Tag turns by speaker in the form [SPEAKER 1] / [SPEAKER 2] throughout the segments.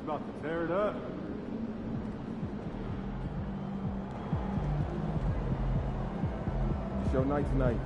[SPEAKER 1] about to tear it up. It's your night tonight.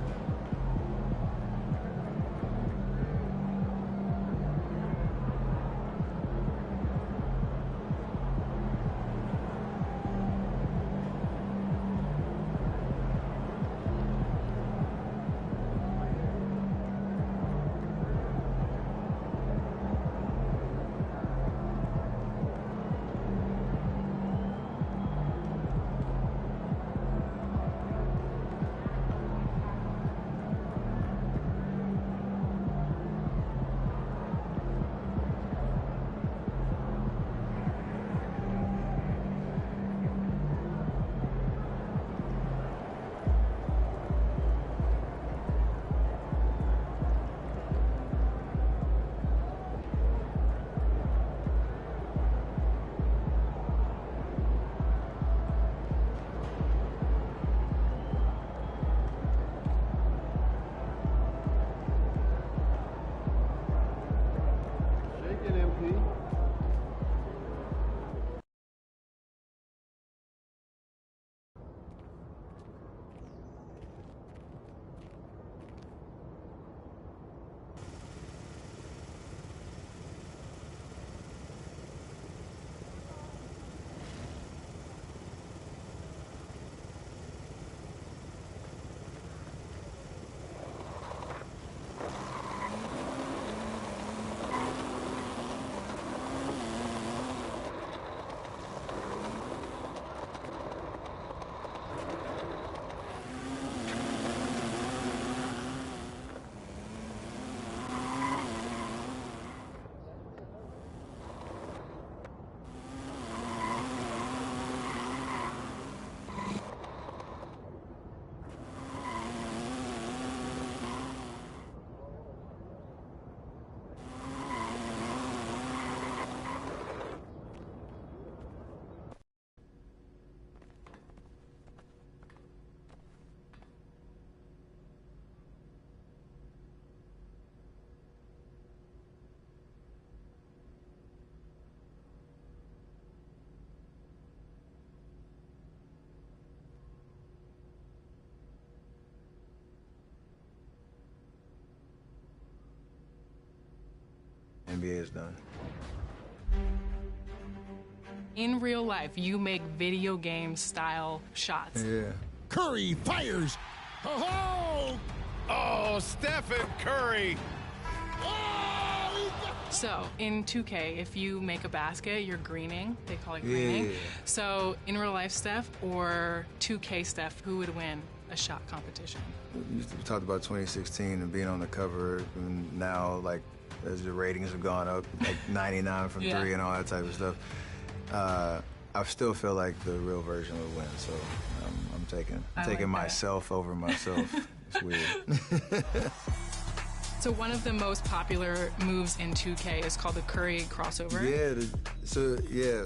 [SPEAKER 2] NBA is done.
[SPEAKER 3] In real life, you make video game style shots.
[SPEAKER 2] Yeah.
[SPEAKER 4] Curry fires. Oh,
[SPEAKER 5] Oh, Stephen Curry.
[SPEAKER 3] So in 2K, if you make a basket, you're greening. They call it greening.
[SPEAKER 2] Yeah.
[SPEAKER 3] So in real life Steph or 2K Steph, who would win a shot competition?
[SPEAKER 2] We talked about 2016 and being on the cover, and now, like, as the ratings have gone up, like 99 from
[SPEAKER 3] Yeah.
[SPEAKER 2] 3 and all that type of stuff, I still feel like the real version would win. So I'm taking
[SPEAKER 3] like that.
[SPEAKER 2] myself over myself. It's weird.
[SPEAKER 3] So one of the most popular moves in 2K is called the Curry crossover.
[SPEAKER 2] Yeah,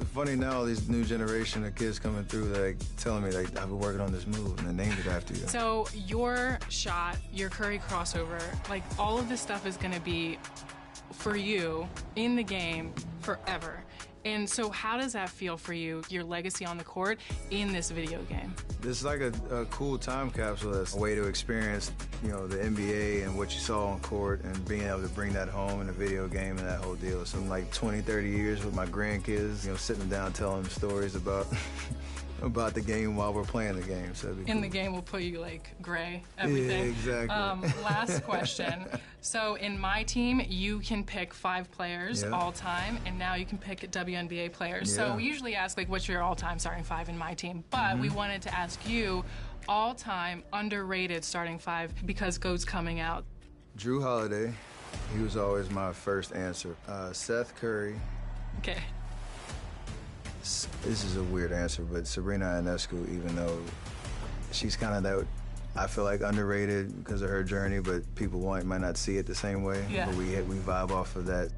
[SPEAKER 2] funny now, this new generation of kids coming through, like, telling me, like, I've been working on this move, and they named it after you.
[SPEAKER 3] So your shot, your Curry crossover, like all of this stuff is gonna be for you in the game forever. And so how does that feel for you, your legacy on the court in this video game?
[SPEAKER 2] This is like a cool time capsule. That's a way to experience, you know, the NBA and what you saw on court and being able to bring that home in a video game and that whole deal. So I'm like 20, 30 years with my grandkids, you know, sitting down telling them stories about about the game while we're playing the game. So it'd be
[SPEAKER 3] In
[SPEAKER 2] cool.
[SPEAKER 3] the game, we'll put you like gray, everything.
[SPEAKER 2] Yeah, exactly.
[SPEAKER 3] Last question. So in my team, you can pick 5 players
[SPEAKER 2] Yeah.
[SPEAKER 3] all time, and now you can pick WNBA players. So
[SPEAKER 2] Yeah.
[SPEAKER 3] we usually ask like, what's your all-time starting 5 in my team? But we wanted to ask you all-time underrated starting 5 because GOAT's coming out.
[SPEAKER 2] Drew Holiday, he was always my first answer. Seth Curry.
[SPEAKER 3] Okay.
[SPEAKER 2] This is a weird answer, but Sabrina Ionescu, even though she's kind of that, I feel like, underrated because of her journey, but people might not see it the same way.
[SPEAKER 3] Yeah.
[SPEAKER 2] But we vibe off of that.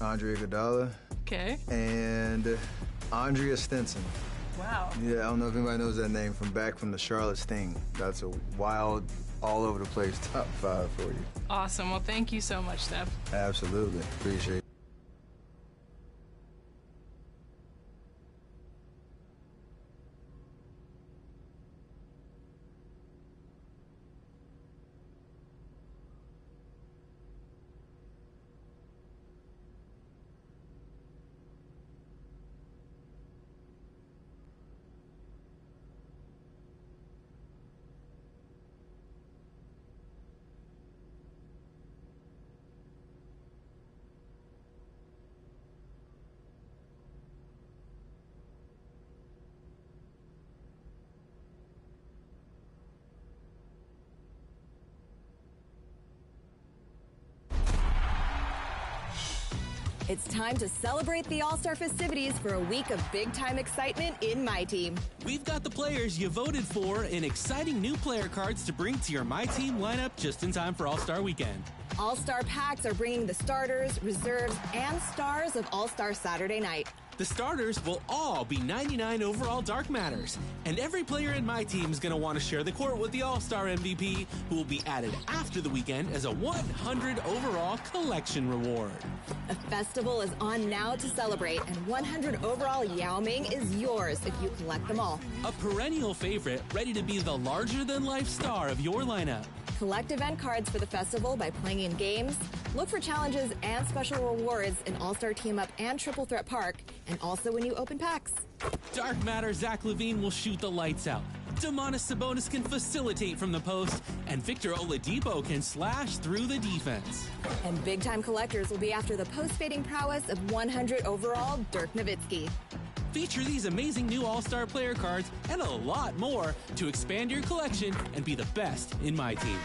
[SPEAKER 2] Andrea Iguodala
[SPEAKER 3] Okay.
[SPEAKER 2] and Andrea Stinson.
[SPEAKER 3] Wow.
[SPEAKER 2] Yeah, I don't know if anybody knows that name from back from the Charlotte Sting. That's a wild, all over the place top 5 for you.
[SPEAKER 3] Awesome. Well, thank you so much, Steph.
[SPEAKER 2] Absolutely. Appreciate it.
[SPEAKER 1] It's time to celebrate the All-Star festivities for a week of big-time excitement in My Team.
[SPEAKER 6] We've got the players you voted for and exciting new player cards to bring to your My Team lineup just in time for All-Star Weekend.
[SPEAKER 1] All-Star packs are bringing the starters, reserves, and stars of All-Star Saturday night.
[SPEAKER 6] The starters will all be 99 overall Dark Matters, and every player in My Team is going to want to share the court with the All-Star MVP, who will be added after the weekend as a 100 overall collection reward.
[SPEAKER 1] The festival is on now to celebrate, and 100 overall Yao Ming is yours if you collect them all.
[SPEAKER 6] A perennial favorite, ready to be the larger-than-life star of your lineup.
[SPEAKER 1] Collect event cards for the festival by playing in games. Look for challenges and special rewards in All-Star Team Up and Triple Threat Park, and also when you open packs.
[SPEAKER 6] Dark Matter Zach LaVine will shoot the lights out. Domantas Sabonis can facilitate from the post, and Victor Oladipo can slash through the defense.
[SPEAKER 1] And big-time collectors will be after the post-fading prowess of 100 overall Dirk Nowitzki.
[SPEAKER 6] Feature these amazing new All-Star player cards and a lot more to expand your collection and be the best in My Team.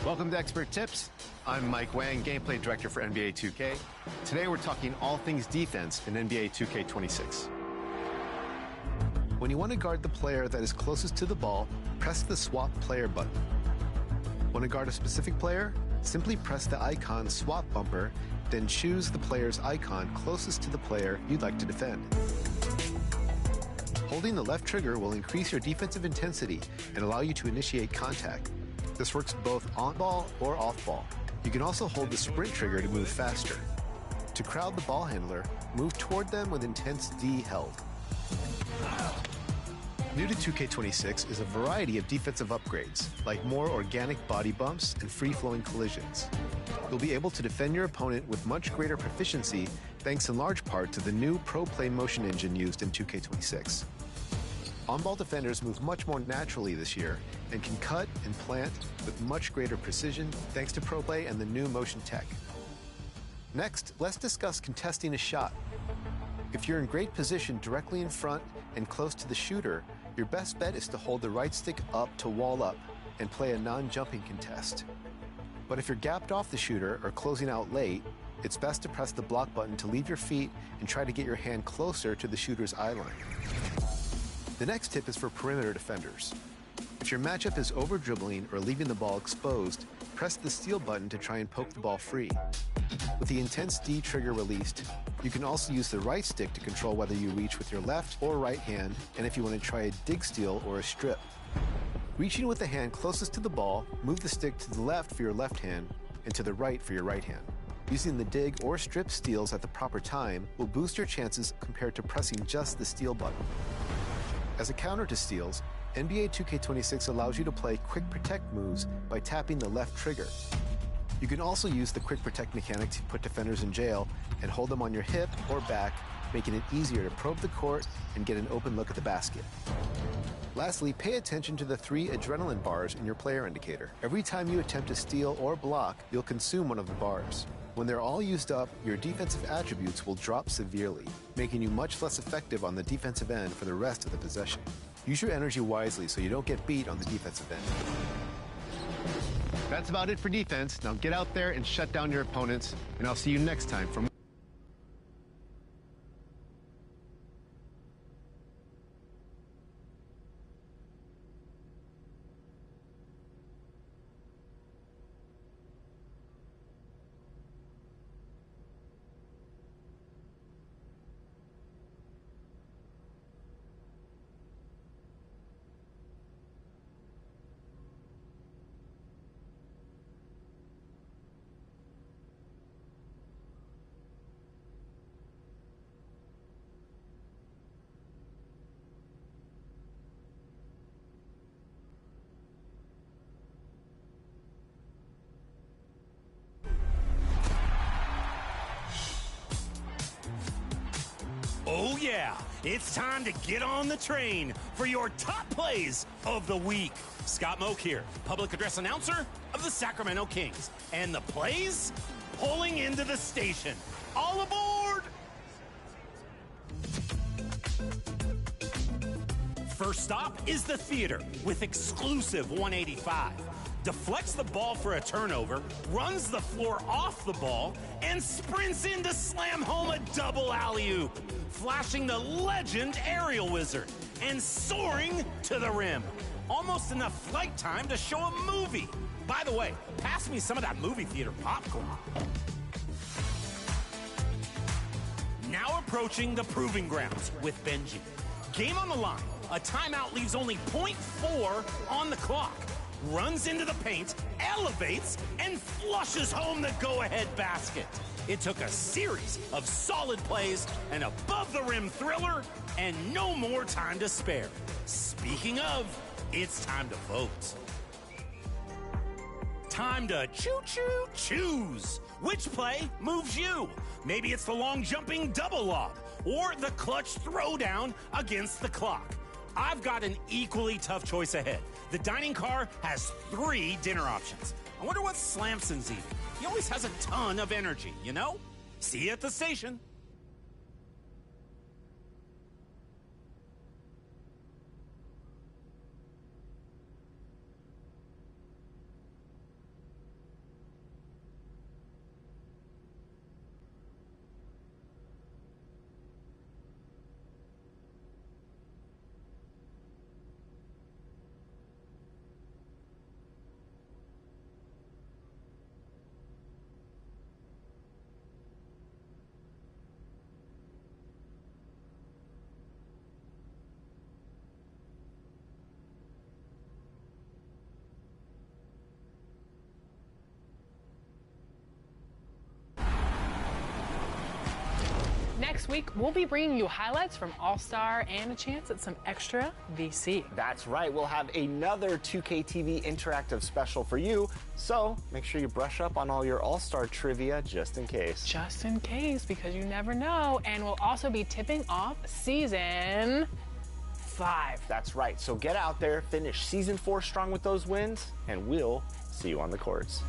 [SPEAKER 7] Welcome to Expert Tips. I'm Mike Wang, Gameplay Director for NBA 2K. Today we're talking all things defense in NBA 2K26. When you want to guard the player that is closest to the ball, press the Swap Player button. Want to guard a specific player? Simply press the icon Swap Bumper, then choose the player's icon closest to the player you'd like to defend. Holding the left trigger will increase your defensive intensity and allow you to initiate contact. This works both on ball or off ball. You can also hold the sprint trigger to move faster. To crowd the ball handler, move toward them with intense D held. New to 2K26 is a variety of defensive upgrades, like more organic body bumps and free-flowing collisions. You'll be able to defend your opponent with much greater proficiency thanks in large part to the new Pro Play motion engine used in 2K26. On-ball defenders move much more naturally this year and can cut and plant with much greater precision thanks to Pro Play and the new motion tech. Next, let's discuss contesting a shot. If you're in great position directly in front and close to the shooter, your best bet is to hold the right stick up to wall up and play a non-jumping contest. But if you're gapped off the shooter or closing out late, it's best to press the block button to leave your feet and try to get your hand closer to the shooter's eye line. The next tip is for perimeter defenders. If your matchup is over-dribbling or leaving the ball exposed, press the steal button to try and poke the ball free. With the intense D trigger released, you can also use the right stick to control whether you reach with your left or right hand, and if you want to try a dig steal or a strip. Reaching with the hand closest to the ball, move the stick to the left for your left hand and to the right for your right hand. Using the dig or strip steals at the proper time will boost your chances compared to pressing just the steal button. As a counter to steals, NBA 2K26 allows you to play Quick Protect moves by tapping the left trigger. You can also use the Quick Protect mechanic to put defenders in jail and hold them on your hip or back, making it easier to probe the court and get an open look at the basket. Lastly, pay attention to the 3 adrenaline bars in your player indicator. Every time you attempt to steal or block, you'll consume one of the bars. When they're all used up, your defensive attributes will drop severely, making you much less effective on the defensive end for the rest of the possession. Use your energy wisely so you don't get beat on the defensive end. That's about it for defense. Now get out there and shut down your opponents, and I'll see you next time for more.
[SPEAKER 8] yeah, it's time to get on the train for your top plays of the week. Scott Moak here, public address announcer of the Sacramento Kings. And the plays? Pulling into the station. All aboard! First stop is the theater with exclusive 185. Deflects the ball for a turnover, runs the floor off the ball, and sprints in to slam home a double alley-oop, flashing the legend Aerial Wizard and soaring to the rim. Almost enough flight time to show a movie. By the way, pass me some of that movie theater popcorn. Now approaching the proving grounds with Benji. Game on the line. A timeout leaves only 0.4 on the clock. Runs into the paint, elevates, and flushes home the go-ahead basket. It took a series of solid plays, an above-the-rim thriller, and no more time to spare. Speaking of, it's time to vote. Time to choo-choo choose. Which play moves you? Maybe it's the long-jumping double lob or the clutch throwdown against the clock. I've got an equally tough choice ahead. The dining car has 3 dinner options. I wonder what Slamson's eating. He always has a ton of energy, you know? See you at the station.
[SPEAKER 3] Next week, we'll be bringing you highlights from All-Star and a chance at some extra VC.
[SPEAKER 9] That's right. We'll have another 2K TV interactive special for you. So make sure you brush up on all your All-Star trivia just in case.
[SPEAKER 3] Just in case, because you never know. And we'll also be tipping off Season 5.
[SPEAKER 9] That's right. So get out there, finish Season 4 strong with those wins, and we'll see you on the courts.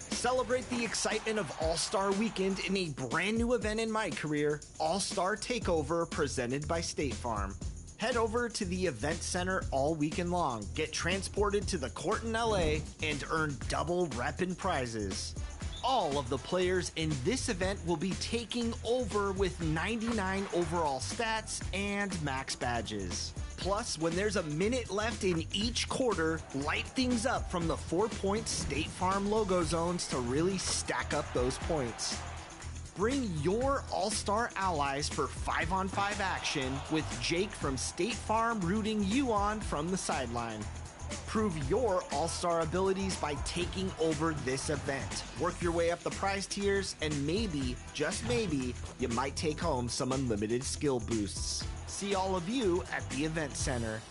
[SPEAKER 10] Celebrate the excitement of All-Star Weekend in a brand new event in my career, All-Star Takeover, presented by State Farm. Head over to the event center all weekend long, get transported to the court in LA, and earn double reppin' prizes. All of the players in this event will be taking over with 99 overall stats and max badges. Plus, when there's a minute left in each quarter, light things up from the 4-point State Farm logo zones to really stack up those points. Bring your All-Star allies for 5-on-5 action with Jake from State Farm rooting you on from the sideline. Prove your All-Star abilities by taking over this event. Work your way up the prize tiers, and maybe, just maybe, you might take home some unlimited skill boosts. See all of you at the event center.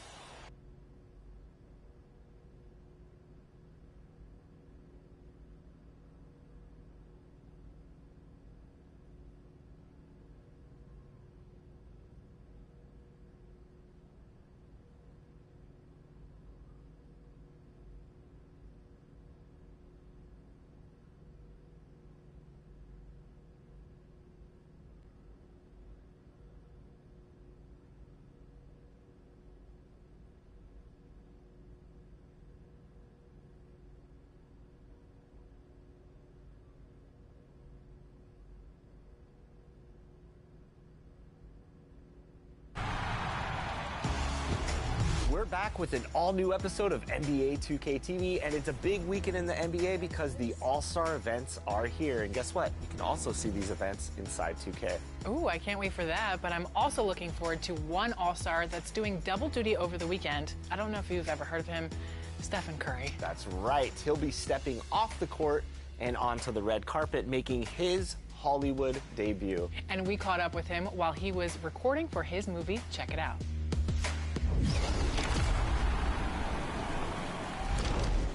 [SPEAKER 9] We're back with an all-new episode of NBA 2K TV, and it's a big weekend in the NBA because the All-Star events are here. And guess what? You can also see these events inside 2K.
[SPEAKER 3] Ooh, I can't wait for that, but I'm also looking forward to one All-Star that's doing double duty over the weekend. I don't know if you've ever heard of him, Stephen Curry.
[SPEAKER 9] That's right. He'll be stepping off the court and onto the red carpet, making his Hollywood debut.
[SPEAKER 3] And we caught up with him while he was recording for his movie. Check it out.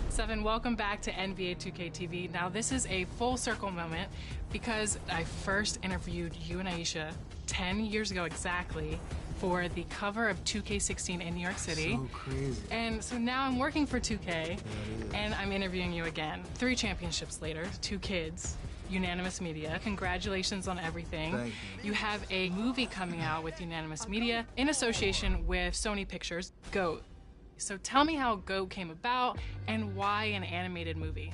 [SPEAKER 3] Stephen, welcome back to NBA 2K TV. Now, this is a full circle moment because I first interviewed you and Aisha 10 years ago exactly for the cover of 2K16 in New York City.
[SPEAKER 2] So crazy.
[SPEAKER 3] And so now I'm working for 2K, and I'm interviewing you again. 3 championships later, 2 kids. Unanimous Media. Congratulations on everything.
[SPEAKER 2] Thank you.
[SPEAKER 3] You have a movie coming out with Unanimous Media in association with Sony Pictures, GOAT. So tell me how GOAT came about and why an animated movie.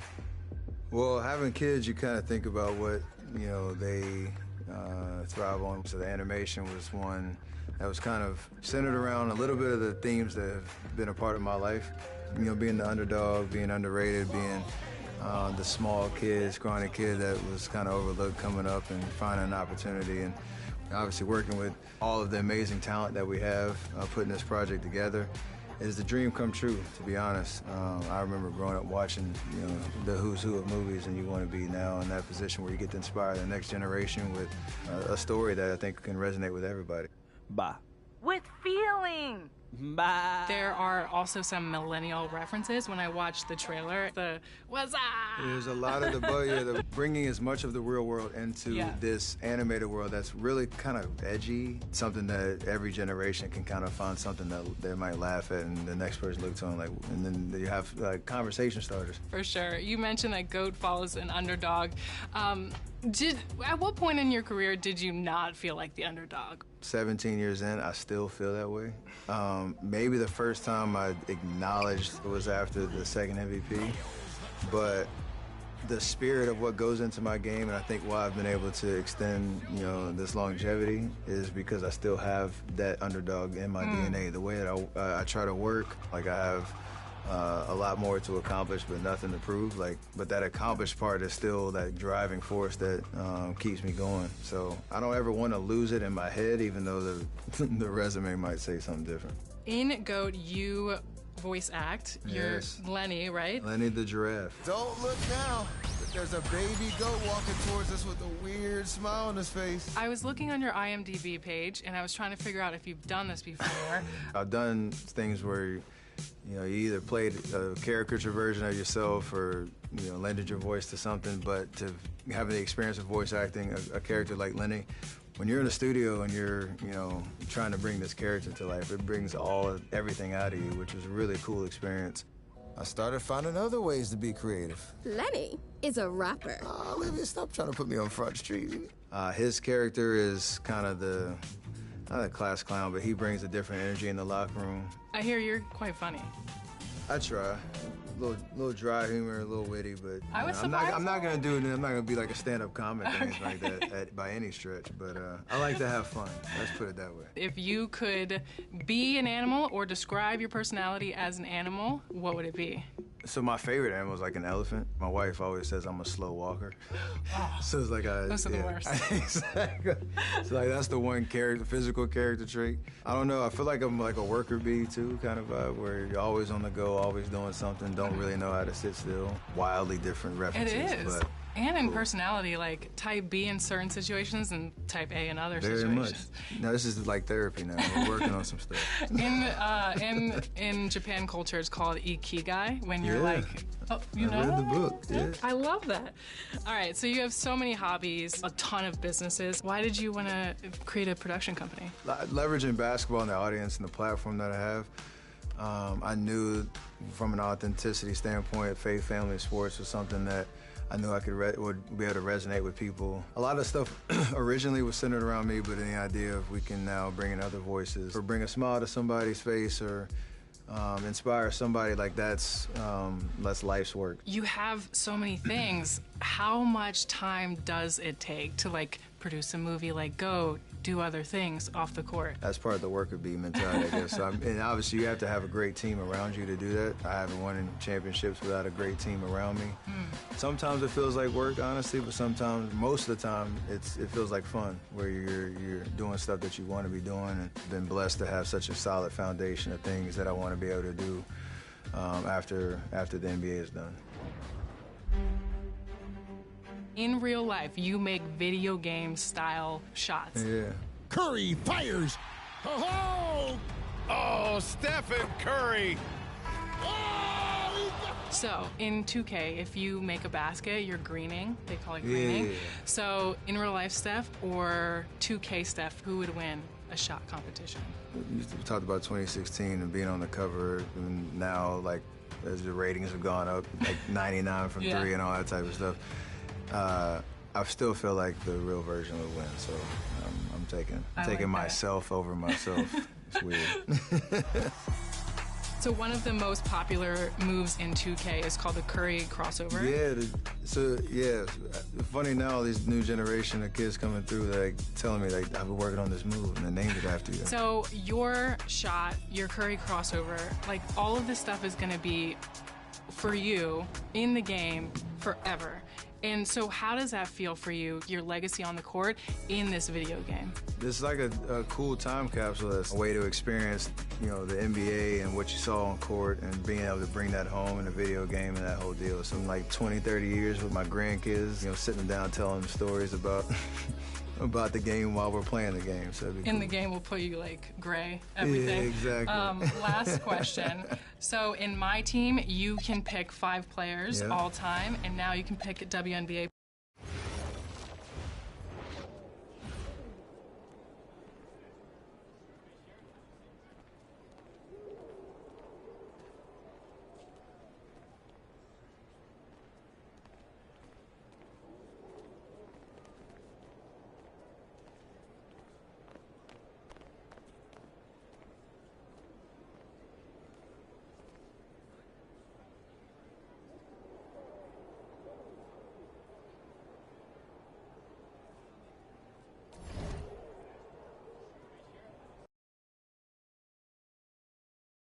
[SPEAKER 2] Well, having kids, you kind of think about what, you know, they thrive on. So the animation was one that was kind of centered around a little bit of the themes that have been a part of my life. You know, being the underdog, being underrated, being the small kid, scrawny kid that was kind of overlooked coming up and finding an opportunity. And obviously working with all of the amazing talent that we have, putting this project together is the dream come true, to be honest. I remember growing up watching, you know, the who's who of movies, and you want to be now in that position where you get to inspire the next generation with a story that I think can resonate with everybody.
[SPEAKER 11] Bye.
[SPEAKER 12] With feeling.
[SPEAKER 11] Bye.
[SPEAKER 3] There are also some millennial references when I watched the trailer. The what's up?
[SPEAKER 2] There's a lot of the bringing as much of the real world into this animated world that's really kind of edgy, something that every generation can kind of find something that they might laugh at, and the next person looks on like, and then you have like conversation starters.
[SPEAKER 3] For sure. You mentioned that GOAT follows an underdog. At what point in your career did you not feel like the underdog?
[SPEAKER 2] 17 years in, I still feel that way. Maybe the first time I acknowledged it was after the second MVP, but the spirit of what goes into my game, and I think why I've been able to extend, you know, this longevity is because I still have that underdog in my DNA. The way that I try to work, like I have a lot more to accomplish, but nothing to prove. But that accomplished part is still that driving force that keeps me going. So I don't ever want to lose it in my head, even though the resume might say something different.
[SPEAKER 3] In GOAT, you voice act. You're Lenny, right?
[SPEAKER 2] Lenny the giraffe.
[SPEAKER 4] Don't look now. There's a baby goat walking towards us with a weird smile on his face.
[SPEAKER 3] I was looking on your IMDb page, and I was trying to figure out if you've done this before.
[SPEAKER 2] I've done things where you either played a caricature version of yourself or, you know, lended your voice to something, but to have the experience of voice acting a character like Lenny, when you're in the studio and you're, you know, trying to bring this character to life, it brings everything out of you, which was a really cool experience.
[SPEAKER 4] I started finding other ways to be creative.
[SPEAKER 13] Lenny is a rapper.
[SPEAKER 4] Olivia, stop trying to put me on Front Street.
[SPEAKER 2] His character is kind of not a class clown, but he brings a different energy in the locker room.
[SPEAKER 3] I hear you're quite funny.
[SPEAKER 2] I try. Little dry humor, a little witty, but I'm not gonna be like a stand-up comic or anything like that by any stretch. But I like to have fun. Let's put it that way.
[SPEAKER 3] If you could be an animal or describe your personality as an animal, what would it be?
[SPEAKER 2] So my favorite animal is like an elephant. My wife always says I'm a slow walker.
[SPEAKER 3] Oh,
[SPEAKER 2] so it's like
[SPEAKER 3] those are the worst.
[SPEAKER 2] Exactly. So like that's the one physical character trait. I don't know. I feel like I'm like a worker bee too, kind of vibe, where you're always on the go, always doing something. Don't really know how to sit still. Wildly different references.
[SPEAKER 3] It is.
[SPEAKER 2] But
[SPEAKER 3] and in personality, like type B in certain situations and type A in other
[SPEAKER 2] Very
[SPEAKER 3] situations.
[SPEAKER 2] Much. No, this is like therapy now. We're working on some stuff.
[SPEAKER 3] In Japan culture, it's called ikigai, when you're like, oh, you know?
[SPEAKER 2] I read the book. Yeah.
[SPEAKER 3] I love that. All right, so you have so many hobbies, a ton of businesses. Why did you want to create a production company?
[SPEAKER 2] Leveraging basketball and the audience and the platform that I have, I knew from an authenticity standpoint, faith, family, and sports was something that I knew I would be able to resonate with people. A lot of stuff originally was centered around me, but the idea of we can now bring in other voices or bring a smile to somebody's face or inspire somebody, like that's life's work.
[SPEAKER 3] You have so many things. How much time does it take to like produce a movie like GOAT, do other things off the court.
[SPEAKER 2] That's part of the worker bee mentality, I guess. And obviously, you have to have a great team around you to do that. I haven't won any championships without a great team around me. Sometimes it feels like work, honestly, but sometimes, most of the time, it feels like fun, where you're doing stuff that you want to be doing, and been blessed to have such a solid foundation of things that I want to be able to do after the NBA is done.
[SPEAKER 3] In real life, you make video game style shots.
[SPEAKER 2] Yeah.
[SPEAKER 5] Curry fires. Oh, Stephen Curry.
[SPEAKER 3] So, in 2K, if you make a basket, you're greening. They call it greening.
[SPEAKER 2] Yeah.
[SPEAKER 3] So, in real life Steph or 2K Steph, who would win a shot competition?
[SPEAKER 2] We talked about 2016 and being on the cover, and now, like, as the ratings have gone up, like 99 from three and all that type of stuff, I still feel like the real version would win. So I'm taking myself over myself. It's weird.
[SPEAKER 3] So one of the most popular moves in 2K is called the Curry crossover.
[SPEAKER 2] Yeah, funny now, these new generation of kids coming through, they're like telling me, like, I've been working on this move, and they named it after you.
[SPEAKER 3] So your shot, your Curry crossover, like, all of this stuff is going to be for you in the game forever. And so how does that feel for you, your legacy on the court in this video game?
[SPEAKER 2] This is like a cool time capsule. That's a way to experience, the NBA and what you saw on court, and being able to bring that home in a video game and that whole deal. So I'm like 20, 30 years with my grandkids, sitting down telling them stories about about the game while we're playing the game. So
[SPEAKER 3] in the game, we'll put you like gray, everything.
[SPEAKER 2] Yeah, exactly.
[SPEAKER 3] Last question. So in my team, you can pick 5 players all time, and now you can pick a WNBA